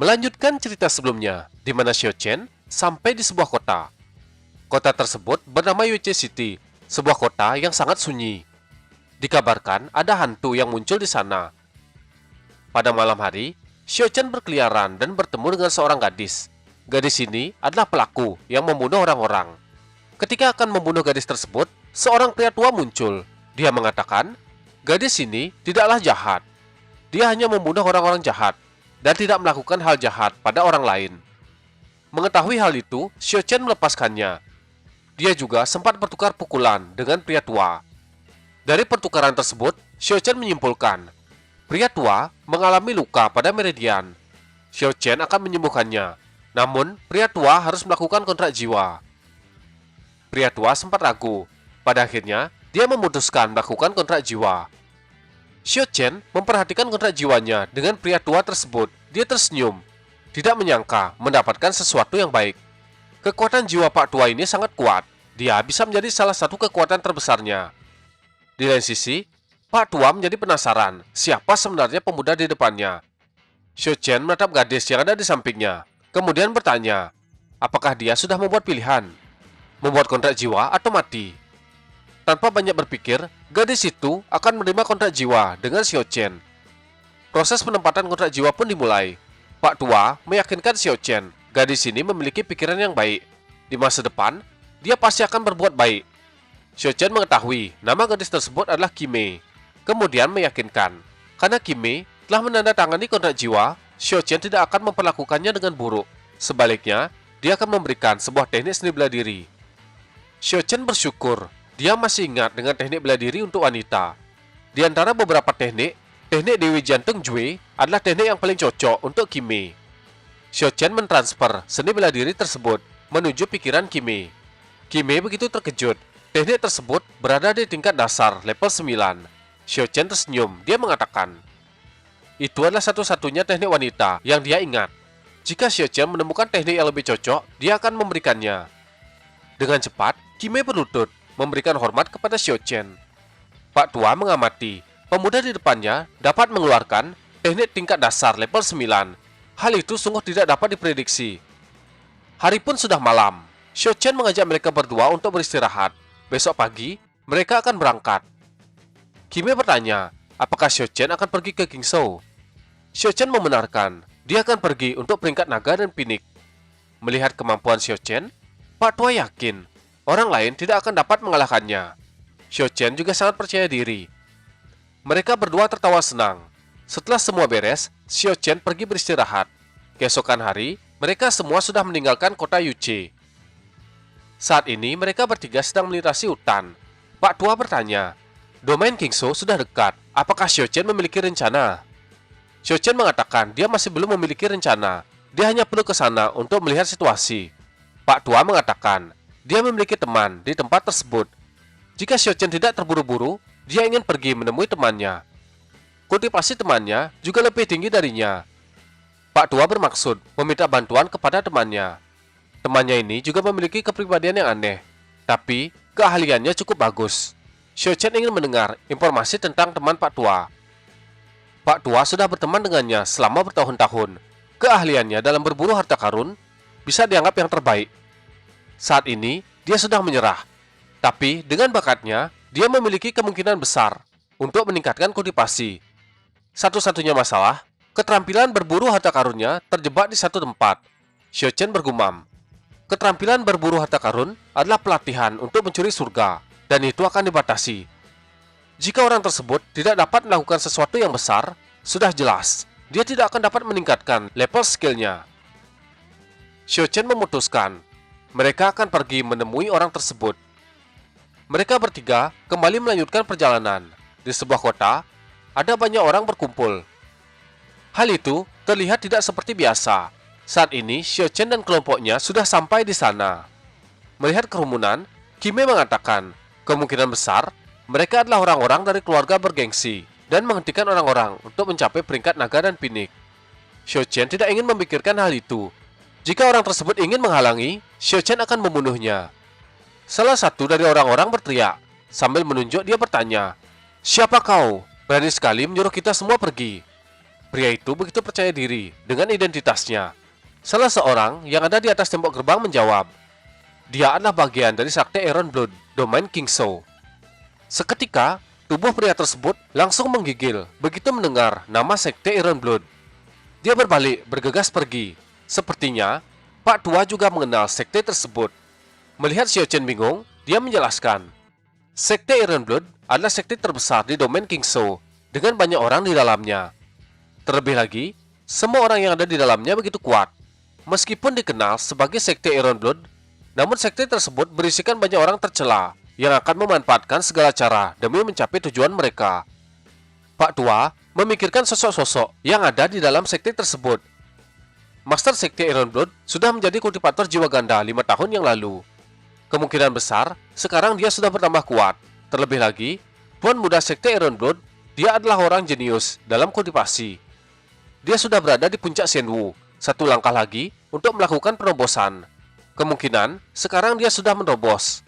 Melanjutkan cerita sebelumnya, di mana Xiao Chen sampai di sebuah kota. Kota tersebut bernama Yuche City, sebuah kota yang sangat sunyi. Dikabarkan ada hantu yang muncul di sana. Pada malam hari, Xiao Chen berkeliaran dan bertemu dengan seorang gadis. Gadis ini adalah pelaku yang membunuh orang-orang. Ketika akan membunuh gadis tersebut, seorang pria tua muncul. Dia mengatakan, gadis ini tidaklah jahat. Dia hanya membunuh orang-orang jahat dan tidak melakukan hal jahat pada orang lain. Mengetahui hal itu, Xiao Chen melepaskannya. Dia juga sempat bertukar pukulan dengan pria tua. Dari pertukaran tersebut, Xiao Chen menyimpulkan, pria tua mengalami luka pada meridian. Xiao Chen akan menyembuhkannya, namun pria tua harus melakukan kontrak jiwa. Pria tua sempat ragu. Pada akhirnya, dia memutuskan melakukan kontrak jiwa. Xiao Chen memperhatikan kontrak jiwanya dengan pria tua tersebut. Dia tersenyum, tidak menyangka mendapatkan sesuatu yang baik. Kekuatan jiwa Pak Tua ini sangat kuat. Dia bisa menjadi salah satu kekuatan terbesarnya. Di lain sisi, Pak Tua menjadi penasaran siapa sebenarnya pemuda di depannya. Xiao Chen menatap gadis yang ada di sampingnya, kemudian bertanya, apakah dia sudah membuat pilihan? Membuat kontrak jiwa atau mati? Tanpa banyak berpikir, gadis itu akan menerima kontrak jiwa dengan Xiao Chen. Proses penempatan kontrak jiwa pun dimulai. Pak Tua meyakinkan Xiao Chen, gadis ini memiliki pikiran yang baik. Di masa depan, dia pasti akan berbuat baik. Xiao Chen mengetahui nama gadis tersebut adalah Qimei. Kemudian meyakinkan, karena Qimei telah menandatangani kontrak jiwa, Xiao Chen tidak akan memperlakukannya dengan buruk. Sebaliknya, dia akan memberikan sebuah teknik seni bela diri. Xiao Chen bersyukur, dia masih ingat dengan teknik bela diri untuk wanita. Di antara beberapa teknik Dewi Jantung Jue adalah teknik yang paling cocok untuk Qimei. Xiao Chen mentransfer seni bela diri tersebut menuju pikiran Qimei. Qimei begitu terkejut. Teknik tersebut berada di tingkat dasar level 9. Xiao Chen tersenyum. Dia mengatakan, itu adalah satu-satunya teknik wanita yang dia ingat. Jika Xiao Chen menemukan teknik yang lebih cocok, dia akan memberikannya. Dengan cepat, Qimei berlutut, memberikan hormat kepada Xiao Chen. Pak Tua mengamati. Pemuda di depannya dapat mengeluarkan teknik tingkat dasar level 9. Hal itu sungguh tidak dapat diprediksi. Hari pun sudah malam. Xiao Chen mengajak mereka berdua untuk beristirahat. Besok pagi, mereka akan berangkat. Qimei bertanya, apakah Xiao Chen akan pergi ke Qingzhou? Xiao Chen membenarkan, dia akan pergi untuk peringkat naga dan pinik. Melihat kemampuan Xiao Chen, Pak Tua yakin orang lain tidak akan dapat mengalahkannya. Xiao Chen juga sangat percaya diri. Mereka berdua tertawa senang. Setelah semua beres, Xiao Chen pergi beristirahat. Keesokan hari, mereka semua sudah meninggalkan kota Yuche. Saat ini, mereka bertiga sedang melintasi hutan. Pak Tua bertanya, domain Qingzhou sudah dekat. Apakah Xiao Chen memiliki rencana? Xiao Chen mengatakan dia masih belum memiliki rencana. Dia hanya perlu ke sana untuk melihat situasi. Pak Tua mengatakan dia memiliki teman di tempat tersebut. Jika Xiao Chen tidak terburu-buru, dia ingin pergi menemui temannya. Kultivasi temannya juga lebih tinggi darinya. Pak Tua bermaksud meminta bantuan kepada temannya. Temannya ini juga memiliki kepribadian yang aneh, tapi keahliannya cukup bagus. Xiao Chen ingin mendengar informasi tentang teman Pak Tua. Pak Tua sudah berteman dengannya selama bertahun-tahun. Keahliannya dalam berburu harta karun bisa dianggap yang terbaik. Saat ini, dia sudah menyerah. Tapi dengan bakatnya, dia memiliki kemungkinan besar untuk meningkatkan kultivasi. Satu-satunya masalah, keterampilan berburu harta karunnya terjebak di satu tempat. Xiao Chen bergumam, keterampilan berburu harta karun adalah pelatihan untuk mencuri surga, dan itu akan dibatasi. Jika orang tersebut tidak dapat melakukan sesuatu yang besar, sudah jelas, dia tidak akan dapat meningkatkan level skillnya. Xiao Chen memutuskan, mereka akan pergi menemui orang tersebut. Mereka bertiga kembali melanjutkan perjalanan. Di sebuah kota, ada banyak orang berkumpul. Hal itu terlihat tidak seperti biasa. Saat ini, Xiao Chen dan kelompoknya sudah sampai di sana. Melihat kerumunan, Qimei mengatakan, kemungkinan besar mereka adalah orang-orang dari keluarga bergengsi dan menghentikan orang-orang untuk mencapai peringkat naga dan pinik. Xiao Chen tidak ingin memikirkan hal itu. Jika orang tersebut ingin menghalangi, Xiao Chen akan membunuhnya. Salah satu dari orang-orang berteriak. Sambil menunjuk, dia bertanya, siapa kau? Berani sekali menyuruh kita semua pergi. Pria itu begitu percaya diri dengan identitasnya. Salah seorang yang ada di atas tembok gerbang menjawab, dia adalah bagian dari Sakti Iron Blood, domain King Sho. Seketika, tubuh pria tersebut langsung menggigil begitu mendengar nama Sekte Iron Blood. Dia berbalik, bergegas pergi. Sepertinya, Pak Tua juga mengenal sekte tersebut. Melihat Xiao Chen bingung, dia menjelaskan, Sekte Iron Blood adalah sekte terbesar di domain King Sho, dengan banyak orang di dalamnya. Terlebih lagi, semua orang yang ada di dalamnya begitu kuat. Meskipun dikenal sebagai Sekte Iron Blood, namun sekte tersebut berisikan banyak orang tercela yang akan memanfaatkan segala cara demi mencapai tujuan mereka. Pak Tua memikirkan sosok-sosok yang ada di dalam sekte tersebut. Master Sekte Iron Blood sudah menjadi kultivator jiwa ganda 5 tahun yang lalu. Kemungkinan besar, sekarang dia sudah bertambah kuat. Terlebih lagi, Tuan Muda Sekte Iron Blood, dia adalah orang jenius dalam kultivasi. Dia sudah berada di puncak Shenwu, satu langkah lagi untuk melakukan penerobosan. Kemungkinan, sekarang dia sudah menerobos.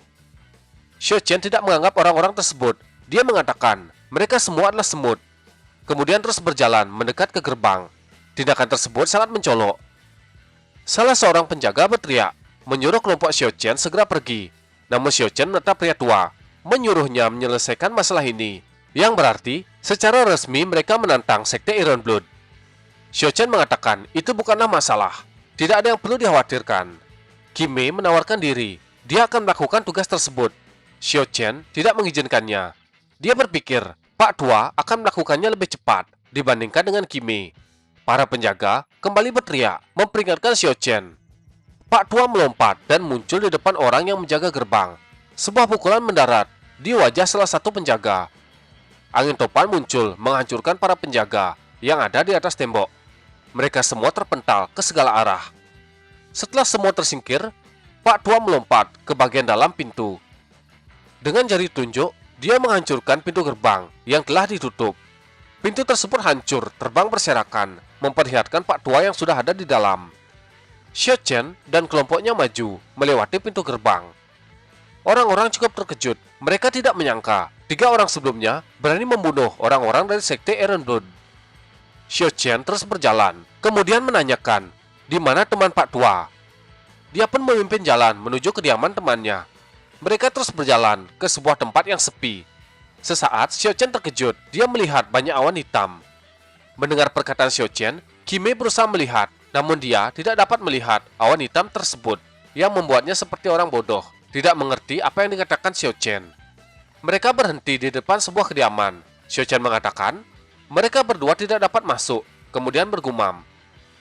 Xiao Chen tidak menganggap orang-orang tersebut. Dia mengatakan, mereka semua adalah semut. Kemudian terus berjalan mendekat ke gerbang. Tindakan tersebut sangat mencolok. Salah seorang penjaga berteriak, menyuruh kelompok Xiao Chen segera pergi. Namun Xiao Chen menetap pria tua, menyuruhnya menyelesaikan masalah ini. Yang berarti, secara resmi mereka menantang Sekte Iron Blood. Xiao Chen mengatakan, itu bukanlah masalah. Tidak ada yang perlu dikhawatirkan. Qimei menawarkan diri. Dia akan melakukan tugas tersebut. Xiao Chen tidak mengizinkannya. Dia berpikir, Pak Tua akan melakukannya lebih cepat dibandingkan dengan Qimei. Para penjaga kembali berteriak, memperingatkan Xiao Chen. Pak Tua melompat dan muncul di depan orang yang menjaga gerbang. Sebuah pukulan mendarat di wajah salah satu penjaga. Angin topan muncul menghancurkan para penjaga yang ada di atas tembok. Mereka semua terpental ke segala arah. Setelah semua tersingkir, Pak Tua melompat ke bagian dalam pintu. Dengan jari tunjuk, dia menghancurkan pintu gerbang yang telah ditutup. Pintu tersebut hancur, terbang berserakan, memperlihatkan Pak Tua yang sudah ada di dalam. Xiao Chen dan kelompoknya maju, melewati pintu gerbang. Orang-orang cukup terkejut. Mereka tidak menyangka 3 orang sebelumnya berani membunuh orang-orang dari Sekte Iron Blood. Xiao Chen terus berjalan, kemudian menanyakan, di mana teman Pak Tua? Dia pun memimpin jalan menuju kediaman temannya. Mereka terus berjalan ke sebuah tempat yang sepi. Sesaat, Xiao Chen terkejut. Dia melihat banyak awan hitam. Mendengar perkataan Xiao Chen, Qimei berusaha melihat, namun dia tidak dapat melihat awan hitam tersebut yang membuatnya seperti orang bodoh, tidak mengerti apa yang dikatakan Xiao Chen. Mereka berhenti di depan sebuah kediaman. Xiao Chen mengatakan, mereka berdua tidak dapat masuk, kemudian bergumam.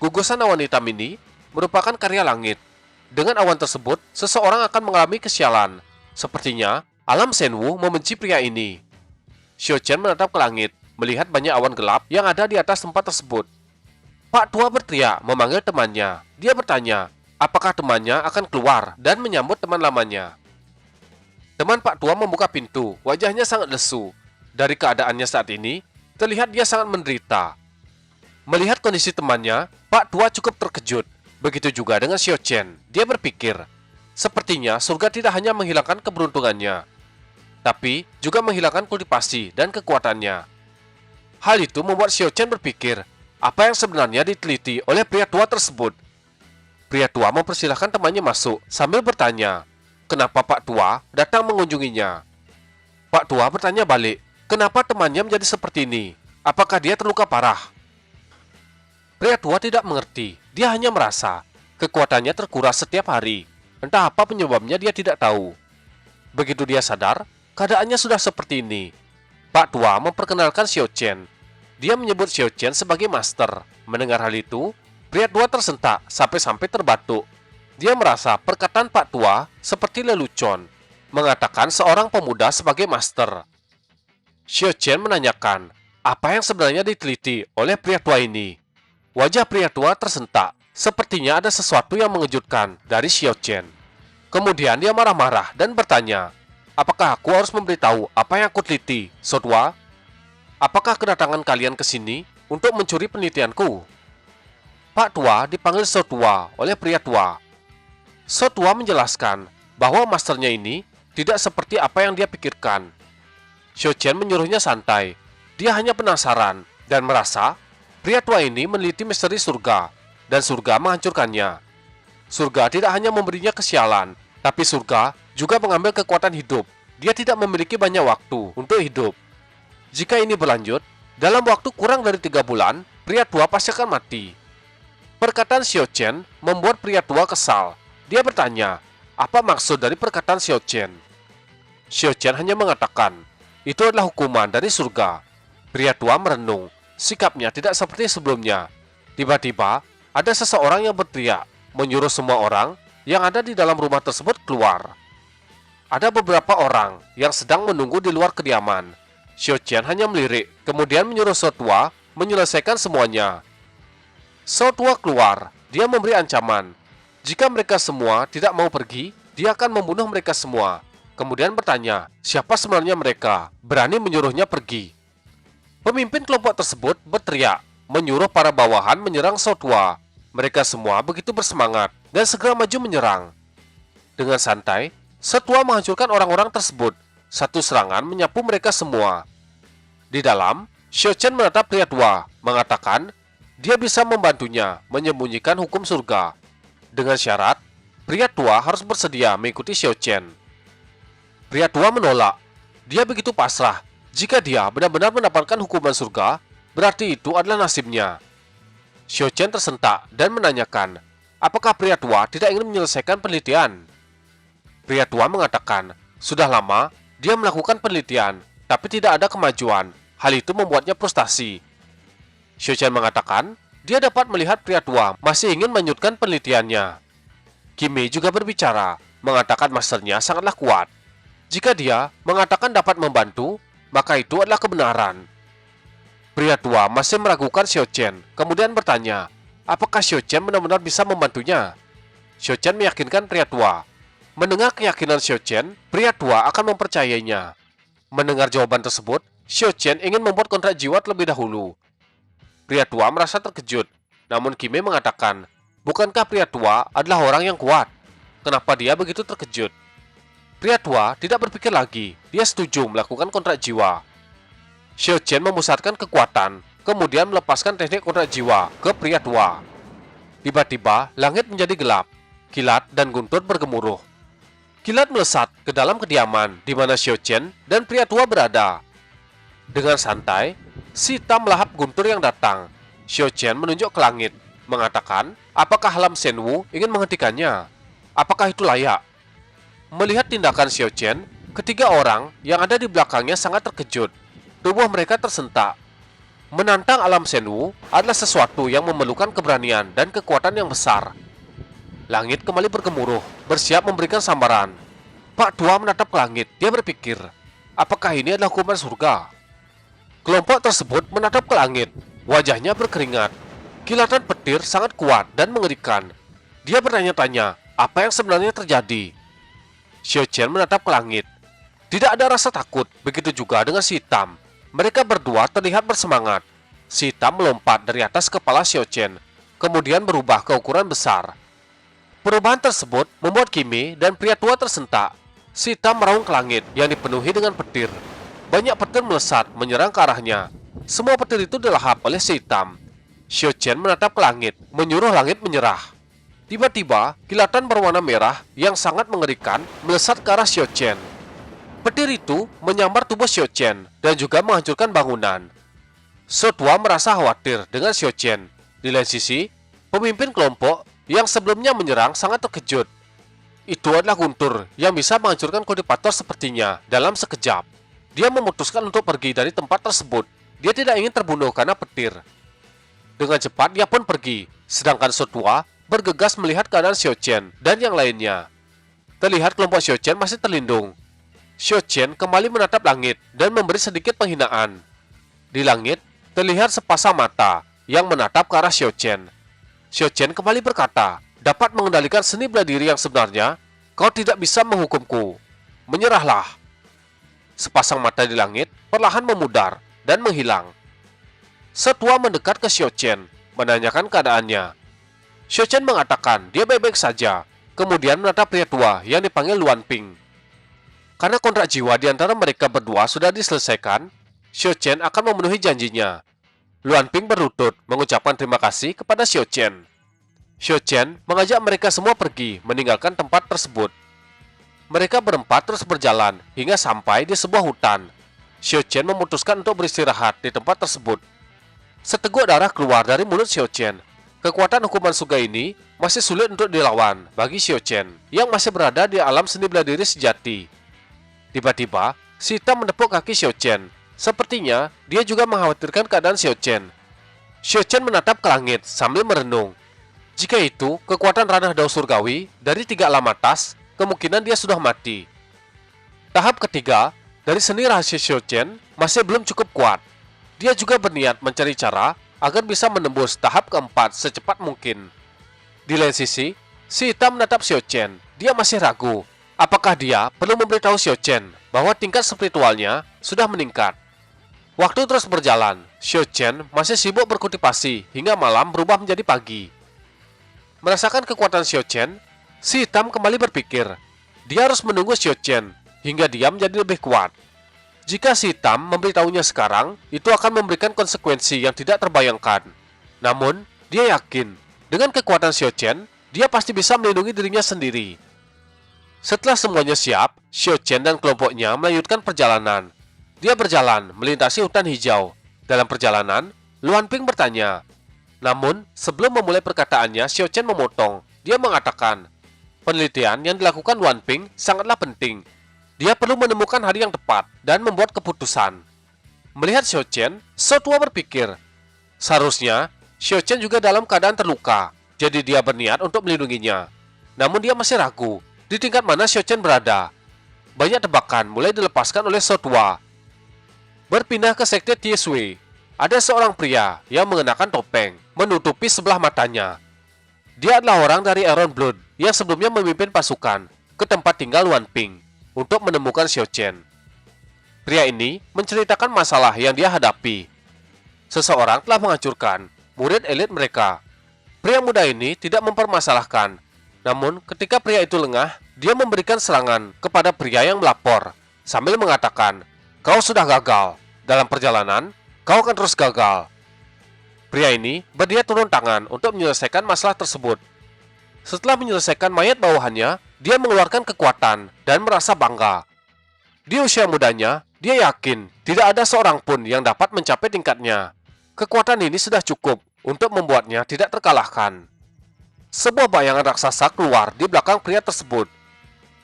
Gugusan awan hitam ini merupakan karya langit. Dengan awan tersebut, seseorang akan mengalami kesialan. Sepertinya, alam Shenwu membenci pria ini. Xiao Chen menatap ke langit, melihat banyak awan gelap yang ada di atas tempat tersebut. Pak Tua berteriak memanggil temannya. Dia bertanya, apakah temannya akan keluar dan menyambut teman lamanya. Teman Pak Tua membuka pintu, wajahnya sangat lesu. Dari keadaannya saat ini, terlihat dia sangat menderita. Melihat kondisi temannya, Pak Tua cukup terkejut. Begitu juga dengan Xiao Chen. Dia berpikir, sepertinya surga tidak hanya menghilangkan keberuntungannya, tapi juga menghilangkan kultivasi dan kekuatannya. Hal itu membuat Xiao Chen berpikir, apa yang sebenarnya diteliti oleh pria tua tersebut. Pria tua mempersilahkan temannya masuk sambil bertanya, kenapa Pak Tua datang mengunjunginya. Pak Tua bertanya balik, kenapa temannya menjadi seperti ini? Apakah dia terluka parah? Pria tua tidak mengerti, dia hanya merasa kekuatannya terkuras setiap hari. Entah apa penyebabnya dia tidak tahu. Begitu dia sadar, keadaannya sudah seperti ini. Pak Tua memperkenalkan Xiao Chen. Dia menyebut Xiao Chen sebagai master. Mendengar hal itu, pria tua tersentak sampai-sampai terbatuk. Dia merasa perkataan Pak Tua seperti lelucon, mengatakan seorang pemuda sebagai master. Xiao Chen menanyakan, apa yang sebenarnya diteliti oleh pria tua ini? Wajah pria tua tersentak, sepertinya ada sesuatu yang mengejutkan dari Xiao Chen. Kemudian dia marah-marah dan bertanya, apakah aku harus memberitahu apa yang aku teliti, Sotwa? Apakah kedatangan kalian ke sini untuk mencuri penelitianku? Pak Tua dipanggil Sotwa oleh pria tua. Sotwa menjelaskan bahwa masternya ini tidak seperti apa yang dia pikirkan. Xiao Chen menyuruhnya santai. Dia hanya penasaran dan merasa Pria tua ini meneliti misteri surga, dan surga menghancurkannya. Surga tidak hanya memberinya kesialan, tapi surga juga mengambil kekuatan hidup. Dia tidak memiliki banyak waktu untuk hidup. Jika ini berlanjut, dalam waktu kurang dari 3 bulan, pria tua pasti akan mati. Perkataan Xiao Chen membuat pria tua kesal. Dia bertanya, apa maksud dari perkataan Xiao Chen? Xiao Chen hanya mengatakan, itu adalah hukuman dari surga. Pria tua merenung, sikapnya tidak seperti sebelumnya. Tiba-tiba, ada seseorang yang berteriak, menyuruh semua orang yang ada di dalam rumah tersebut keluar. Ada beberapa orang yang sedang menunggu di luar kediaman. Xiao Chen hanya melirik, kemudian menyuruh Xiao Tua menyelesaikan semuanya. Xiao Tua keluar, dia memberi ancaman. Jika mereka semua tidak mau pergi, dia akan membunuh mereka semua. Kemudian bertanya, siapa sebenarnya mereka? Berani menyuruhnya pergi. Pemimpin kelompok tersebut berteriak, menyuruh para bawahan menyerang Xiao Tua. Mereka semua begitu bersemangat dan segera maju menyerang. Dengan santai, Xiao Tua menghancurkan orang-orang tersebut. Satu serangan menyapu mereka semua. Di dalam, Xiao Chen menatap pria tua, mengatakan dia bisa membantunya menyembunyikan hukum surga. Dengan syarat, pria tua harus bersedia mengikuti Xiao Chen. Pria tua menolak. Dia begitu pasrah. Jika dia benar-benar mendapatkan hukuman surga, berarti itu adalah nasibnya. Xiao Chen tersentak dan menanyakan, apakah pria tua tidak ingin menyelesaikan penelitian? Pria tua mengatakan, sudah lama dia melakukan penelitian, tapi tidak ada kemajuan. Hal itu membuatnya frustasi. Xiao Chen mengatakan, dia dapat melihat pria tua masih ingin melanjutkan penelitiannya. Kimi juga berbicara, mengatakan masternya sangatlah kuat. Jika dia mengatakan dapat membantu, maka itu adalah kebenaran. Pria tua masih meragukan Xiao Chen, kemudian bertanya, apakah Xiao Chen benar-benar bisa membantunya? Xiao Chen meyakinkan pria tua. Mendengar keyakinan Xiao Chen, pria tua akan mempercayainya. Mendengar jawaban tersebut, Xiao Chen ingin membuat kontrak jiwa terlebih dahulu. Pria tua merasa terkejut, namun Kimi mengatakan, bukankah pria tua adalah orang yang kuat? Kenapa dia begitu terkejut? Pria tua tidak berpikir lagi, dia setuju melakukan kontrak jiwa. Xiao Chen memusatkan kekuatan, kemudian melepaskan teknik kontrak jiwa ke pria tua. Tiba-tiba, langit menjadi gelap, kilat dan guntur bergemuruh. Kilat melesat ke dalam kediaman di mana Xiao Chen dan pria tua berada. Dengan santai, si hitam melahap guntur yang datang. Xiao Chen menunjuk ke langit, mengatakan, apakah Lam Shenwu ingin menghentikannya? Apakah itu layak? Melihat tindakan Xiao Chen, ketiga orang yang ada di belakangnya sangat terkejut. Tubuh mereka tersentak. Menantang alam Shenwu adalah sesuatu yang memerlukan keberanian dan kekuatan yang besar. Langit kembali bergemuruh, bersiap memberikan sambaran. Pak Tua menatap ke langit, dia berpikir, apakah ini adalah hukuman surga? Kelompok tersebut menatap ke langit, wajahnya berkeringat. Kilatan petir sangat kuat dan mengerikan. Dia bertanya-tanya, apa yang sebenarnya terjadi? Xiao Chen menatap ke langit. Tidak ada rasa takut, begitu juga dengan si hitam. Mereka berdua terlihat bersemangat. Si hitam melompat dari atas kepala Xiao Chen, kemudian berubah ke ukuran besar. Perubahan tersebut membuat Kimi dan pria tua tersentak. Si hitam meraung ke langit yang dipenuhi dengan petir. Banyak petir melesat menyerang ke arahnya. Semua petir itu dilahap oleh si hitam. Xiao Chen menatap ke langit, menyuruh langit menyerah. Tiba-tiba, kilatan berwarna merah yang sangat mengerikan melesat ke arah Xiao Chen. Petir itu menyambar tubuh Xiao Chen dan juga menghancurkan bangunan. Xiao Tua merasa khawatir dengan Xiao Chen. Di lain sisi, pemimpin kelompok yang sebelumnya menyerang sangat terkejut. Itu adalah guntur yang bisa menghancurkan kultivator sepertinya dalam sekejap. Dia memutuskan untuk pergi dari tempat tersebut. Dia tidak ingin terbunuh karena petir. Dengan cepat dia pun pergi, sedangkan Xiao Tua bergegas melihat keadaan Xiao Chen dan yang lainnya. Terlihat kelompok Xiao Chen masih terlindung. Xiao Chen kembali menatap langit dan memberi sedikit penghinaan. Di langit, terlihat sepasang mata yang menatap ke arah Xiao Chen. Xiao Chen kembali berkata, dapat mengendalikan seni bela diri yang sebenarnya, kau tidak bisa menghukumku. Menyerahlah. Sepasang mata di langit perlahan memudar dan menghilang. Setua mendekat ke Xiao Chen, menanyakan keadaannya. Xiao Chen mengatakan dia baik-baik saja, kemudian menatap pria tua yang dipanggil Luan Ping. Karena kontrak jiwa di antara mereka berdua sudah diselesaikan, Xiao Chen akan memenuhi janjinya. Luan Ping berlutut mengucapkan terima kasih kepada Xiao Chen. Xiao Chen mengajak mereka semua pergi meninggalkan tempat tersebut. Mereka berempat terus berjalan hingga sampai di sebuah hutan. Xiao Chen memutuskan untuk beristirahat di tempat tersebut. Seteguk darah keluar dari mulut Xiao Chen. Kekuatan hukuman surga ini masih sulit untuk dilawan bagi Xiao Chen yang masih berada di alam seni bela diri sejati. Tiba-tiba, si hitam menepuk kaki Xiao Chen. Sepertinya dia juga mengkhawatirkan keadaan Xiao Chen. Xiao Chen menatap ke langit sambil merenung. Jika itu kekuatan ranah dao surgawi dari 3 alam atas, kemungkinan dia sudah mati. Tahap ketiga dari seni rahasia Xiao Chen masih belum cukup kuat. Dia juga berniat mencari cara agar bisa menembus tahap keempat secepat mungkin. Di lain sisi, si hitam menatap Xiao Chen. Dia masih ragu. Apakah dia perlu memberitahu Xiao Chen bahwa tingkat spiritualnya sudah meningkat? Waktu terus berjalan. Xiao Chen masih sibuk berkultivasi hingga malam berubah menjadi pagi. Merasakan kekuatan Xiao Chen, si hitam kembali berpikir. Dia harus menunggu Xiao Chen hingga dia menjadi lebih kuat. Jika si hitam memberitahunya sekarang, itu akan memberikan konsekuensi yang tidak terbayangkan. Namun, dia yakin dengan kekuatan Xiao Chen, dia pasti bisa melindungi dirinya sendiri. Setelah semuanya siap, Xiao Chen dan kelompoknya melanjutkan perjalanan. Dia berjalan melintasi hutan hijau. Dalam perjalanan, Luan Ping bertanya. Namun, sebelum memulai perkataannya, Xiao Chen memotong. Dia mengatakan, penelitian yang dilakukan Luan Ping sangatlah penting. Dia perlu menemukan hari yang tepat dan membuat keputusan. Melihat Xiao Chen, Shou Tuo berpikir, seharusnya Xiao Chen juga dalam keadaan terluka, jadi dia berniat untuk melindunginya. Namun dia masih ragu, di tingkat mana Xiao Chen berada. Banyak tebakan mulai dilepaskan oleh Shou Tuo. Berpindah ke sekte Tie Sui, ada seorang pria yang mengenakan topeng, menutupi sebelah matanya. Dia adalah orang dari Iron Blood yang sebelumnya memimpin pasukan ke tempat tinggal Luan Ping untuk menemukan Xiao Chen. Pria ini menceritakan masalah yang dia hadapi. Seseorang telah menghancurkan murid elit mereka. Pria muda ini tidak mempermasalahkan. Namun ketika pria itu lengah, dia memberikan serangan kepada pria yang melapor sambil mengatakan, "Kau sudah gagal. Dalam perjalanan, kau akan terus gagal." Pria ini berniat turun tangan untuk menyelesaikan masalah tersebut. Setelah menyelesaikan mayat bawahannya, dia mengeluarkan kekuatan dan merasa bangga. Di usia mudanya, dia yakin tidak ada seorang pun yang dapat mencapai tingkatnya. Kekuatan ini sudah cukup untuk membuatnya tidak terkalahkan. Sebuah bayangan raksasa keluar di belakang pria tersebut.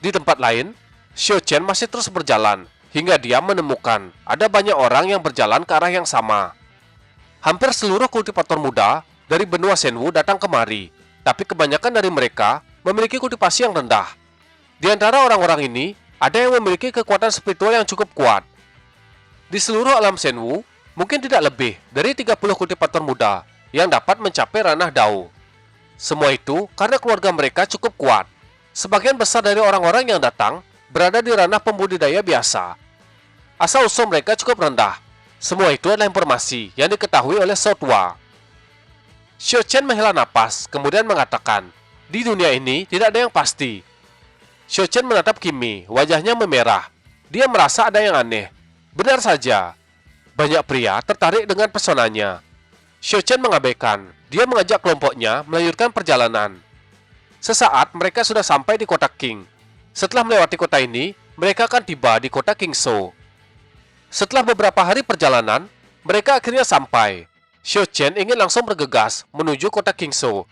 Di tempat lain, Xiao Chen masih terus berjalan hingga dia menemukan ada banyak orang yang berjalan ke arah yang sama. Hampir seluruh kultivator muda dari benua Shenwu datang kemari, tapi kebanyakan dari mereka memiliki kultivasi yang rendah. Di antara orang-orang ini, ada yang memiliki kekuatan spiritual yang cukup kuat. Di seluruh alam Shenwu, mungkin tidak lebih dari 30 kultivator muda yang dapat mencapai ranah Dao. Semua itu karena keluarga mereka cukup kuat. Sebagian besar dari orang-orang yang datang berada di ranah pembudidaya biasa. Asal-usul mereka cukup rendah. Semua itu adalah informasi yang diketahui oleh Shou Tuo. Xiao Chen menghela napas, kemudian mengatakan, di dunia ini tidak ada yang pasti. Xiao Chen menatap Kimi, wajahnya memerah. Dia merasa ada yang aneh. Benar saja, banyak pria tertarik dengan pesonanya. Xiao Chen mengabaikan. Dia mengajak kelompoknya melanjutkan perjalanan. Sesaat mereka sudah sampai di kota Qing. Setelah melewati kota ini, mereka akan tiba di kota Qingzhou. Setelah beberapa hari perjalanan, mereka akhirnya sampai. Xiao Chen ingin langsung bergegas menuju kota Qingzhou.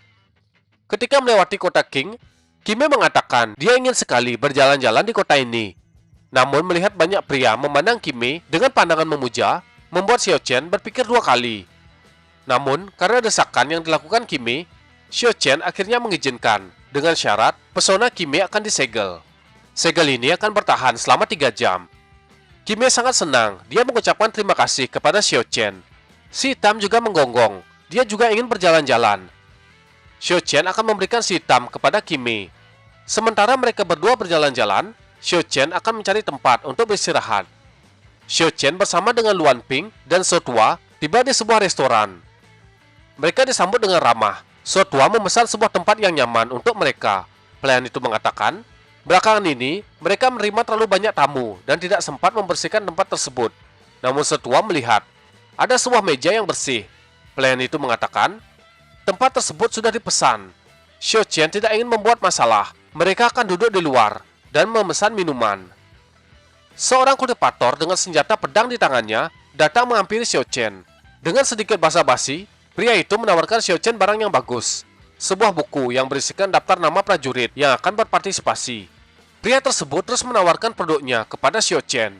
Ketika melewati kota Qing, Kimi mengatakan dia ingin sekali berjalan-jalan di kota ini. Namun melihat banyak pria memandang Kimi dengan pandangan memuja, membuat Xiao Chen berpikir 2 kali. Namun, karena desakan yang dilakukan Kimi, Xiao Chen akhirnya mengizinkan dengan syarat pesona Kimi akan disegel. Segel ini akan bertahan selama 3 jam. Kimi sangat senang, dia mengucapkan terima kasih kepada Xiao Chen. Si hitam juga menggonggong, dia juga ingin berjalan-jalan. Xiao Chen akan memberikan si hitam kepada Kimi. Sementara mereka berdua berjalan-jalan, Xiao Chen akan mencari tempat untuk beristirahat. Xiao Chen bersama dengan Luan Ping dan Shou Tuo tiba di sebuah restoran. Mereka disambut dengan ramah. Shou Tuo memesan sebuah tempat yang nyaman untuk mereka. Pelayan itu mengatakan, belakangan ini mereka menerima terlalu banyak tamu dan tidak sempat membersihkan tempat tersebut. Namun Shou Tuo melihat ada sebuah meja yang bersih Pelayan itu mengatakan, tempat tersebut sudah dipesan. Xiao Qian tidak ingin membuat masalah. Mereka akan duduk di luar dan memesan minuman. Seorang kultivator dengan senjata pedang di tangannya datang menghampiri Xiao Qian. Dengan sedikit basa-basi, pria itu menawarkan Xiao Qian barang yang bagus. Sebuah buku yang berisikan daftar nama prajurit yang akan berpartisipasi. Pria tersebut terus menawarkan produknya kepada Xiao Qian.